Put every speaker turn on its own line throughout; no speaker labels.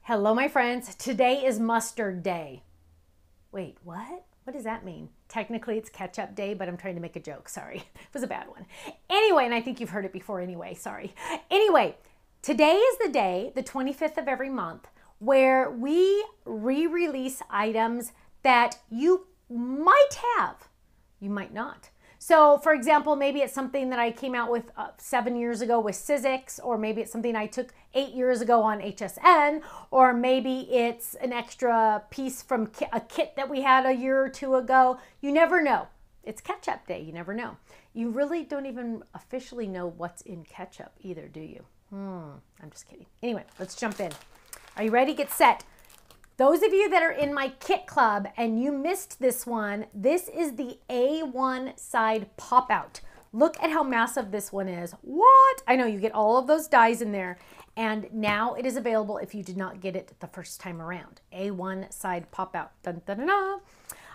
Hello, my friends. Today is mustard day. Wait, what? What does that mean? Technically, it's ketchup day, but I'm trying to make a joke. Sorry. It was a bad one. Anyway, and I think you've heard it before anyway. Sorry. Anyway, today is the day, the 25th of every month, where we re-release items that you might have. You might not. So, for example, maybe it's something that I came out with 7 years ago with Sizzix, or maybe it's something I took 8 years ago on HSN, or maybe it's an extra piece from a kit that we had a year or two ago. You never know. It's ketchup day. You never know. You really don't even officially know what's in ketchup either, do you? I'm just kidding. Anyway, let's jump in. Are you ready? Get set. Those of you that are in my kit club and you missed this one, this is the A1 side pop out. Look at how massive this one is. What? I know you get all of those dies in there, and now it is available if you did not get it the first time around. A1 side pop out. Dun, dun, dun, dun.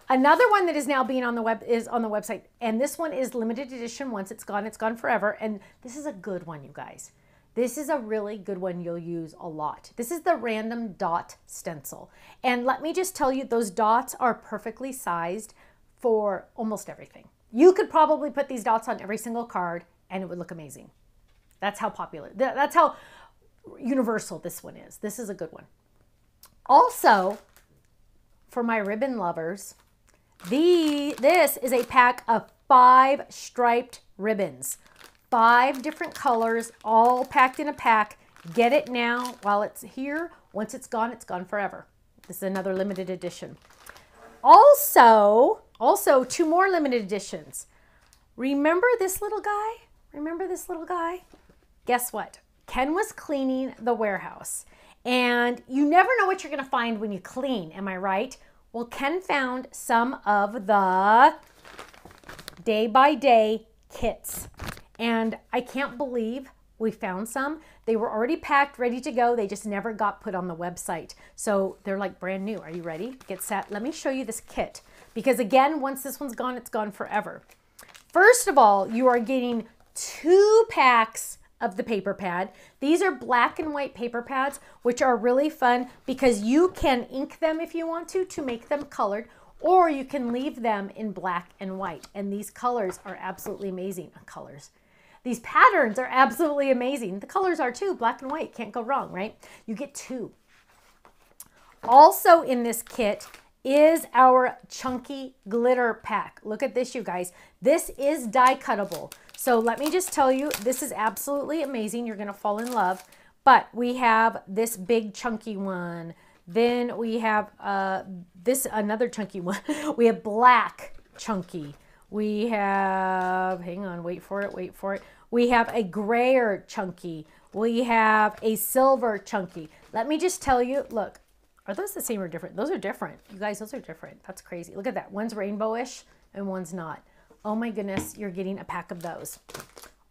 Another one that is now being on the web is on the website, and this one is limited edition. Once it's gone forever. And this is a good one, you guys. This is a really good one you'll use a lot. This is the random dot stencil. And let me just tell you, those dots are perfectly sized for almost everything. You could probably put these dots on every single card and it would look amazing. That's how popular, that's how universal this one is. This is a good one. Also, for my ribbon lovers, this is a pack of 5 striped ribbons. 5 different colors, all packed in a pack. Get it now while it's here. Once it's gone forever. This is another limited edition. Also 2 more limited editions. Remember this little guy? Remember this little guy? Guess what? Ken was cleaning the warehouse, and you never know what you're gonna find when you clean, am I right? Well, Ken found some of the day by day kits. And I can't believe we found some. They were already packed, ready to go. They just never got put on the website. So they're like brand new. Are you ready? Get set. Let me show you this kit. Because again, once this one's gone, it's gone forever. First of all, you are getting 2 packs of the paper pad. These are black and white paper pads, which are really fun because you can ink them if you want to make them colored, or you can leave them in black and white. And these colors are absolutely amazing. These patterns are absolutely amazing. The colors are too, black and white, can't go wrong, right? You get 2. Also in this kit is our chunky glitter pack. Look at this, you guys. This is die cuttable. So let me just tell you, this is absolutely amazing. You're gonna fall in love. But we have this big chunky one. Then we have another chunky one. We have black chunky. We have, hang on, wait for it. We have a grayer chunky. We have a silver chunky. Let me just tell you, look, are those the same or different? Those are different. You guys, those are different. That's crazy. Look at that. One's rainbowish and one's not. Oh my goodness, you're getting a pack of those.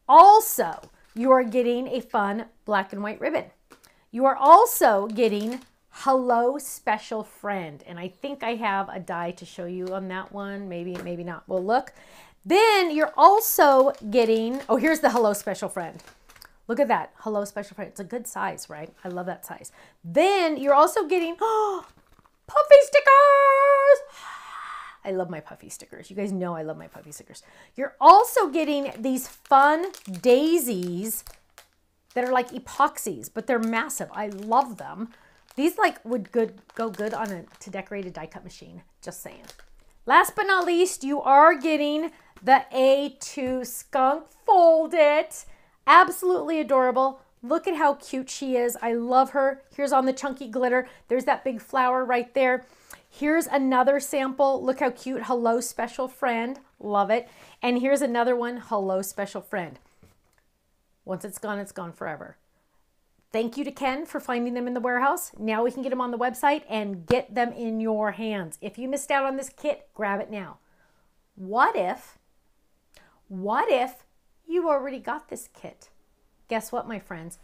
Also, you are getting a fun black and white ribbon. You are also getting Hello Special Friend, and I think I have a die to show you on that one. Maybe not. Well, look. Then you're also getting, oh, here's the Hello Special Friend. Look at that. Hello Special Friend. It's a good size, right? I love that size. Then you're also getting puffy stickers. I love my puffy stickers. You guys know I love my puffy stickers. You're also getting these fun daisies that are like epoxies, but they're massive. I love them. These would go good on to decorate a die cut machine, just saying. Last but not least, you are getting the A2 skunk fold it. Absolutely adorable. Look at how cute she is. I love her. Here's on the chunky glitter. There's that big flower right there. Here's another sample. Look how cute. Hello Special Friend. Love it. And here's another one. Hello Special Friend. Once it's gone forever. Thank you to Ken for finding them in the warehouse. Now we can get them on the website and get them in your hands. If you missed out on this kit, grab it now. What if you already got this kit? Guess what, my friends?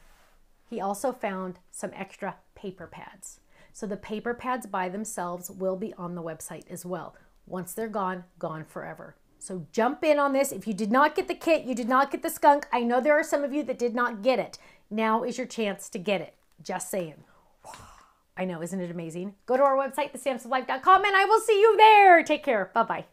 He also found some extra paper pads. So the paper pads by themselves will be on the website as well. Once they're gone forever. So jump in on this. If you did not get the kit, you did not get the skunk, I know there are some of you that did not get it. Now is your chance to get it. Just saying. I know, isn't it amazing? Go to our website, thestampsoflife.com, and I will see you there. Take care. Bye-bye.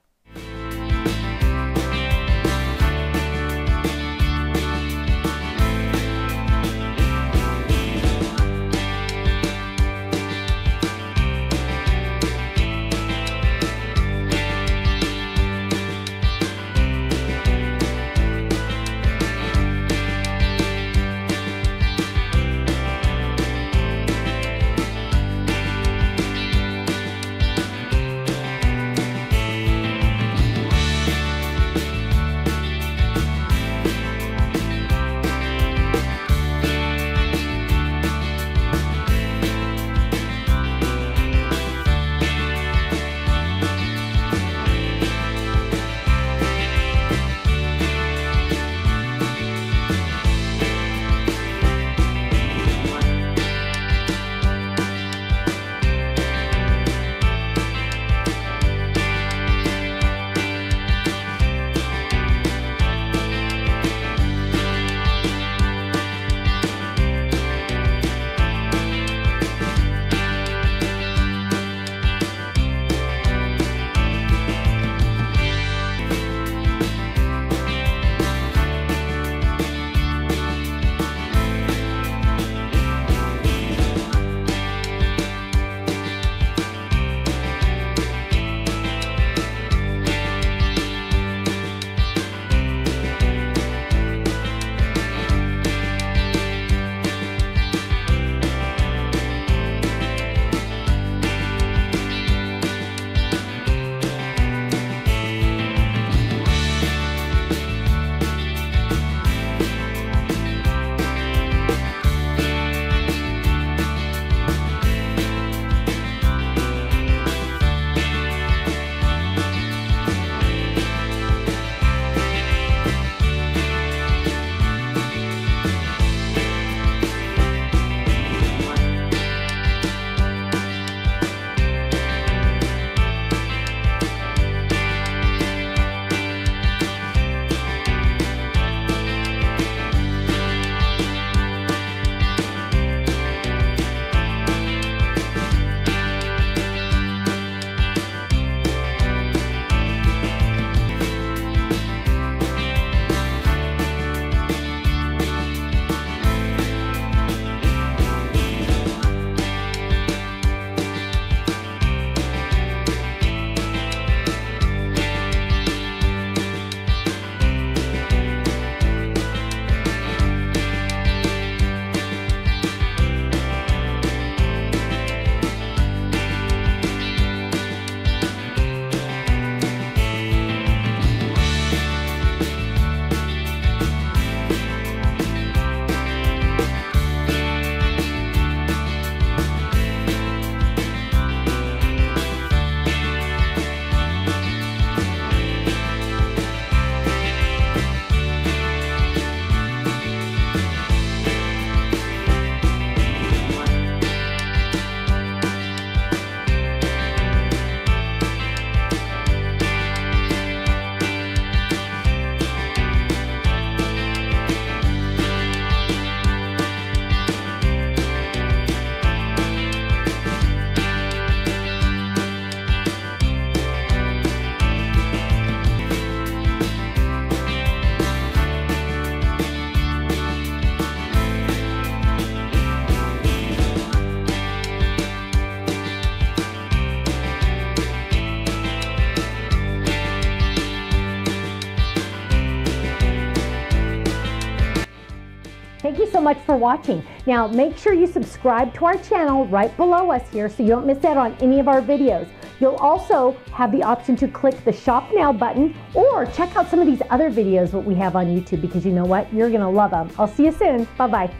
Thank you so much for watching. Now make sure you subscribe to our channel right below us here so you don't miss out on any of our videos. You'll also have the option to click the Shop Now button or check out some of these other videos that we have on YouTube, because you know what? You're gonna love them. I'll see you soon. Bye-bye.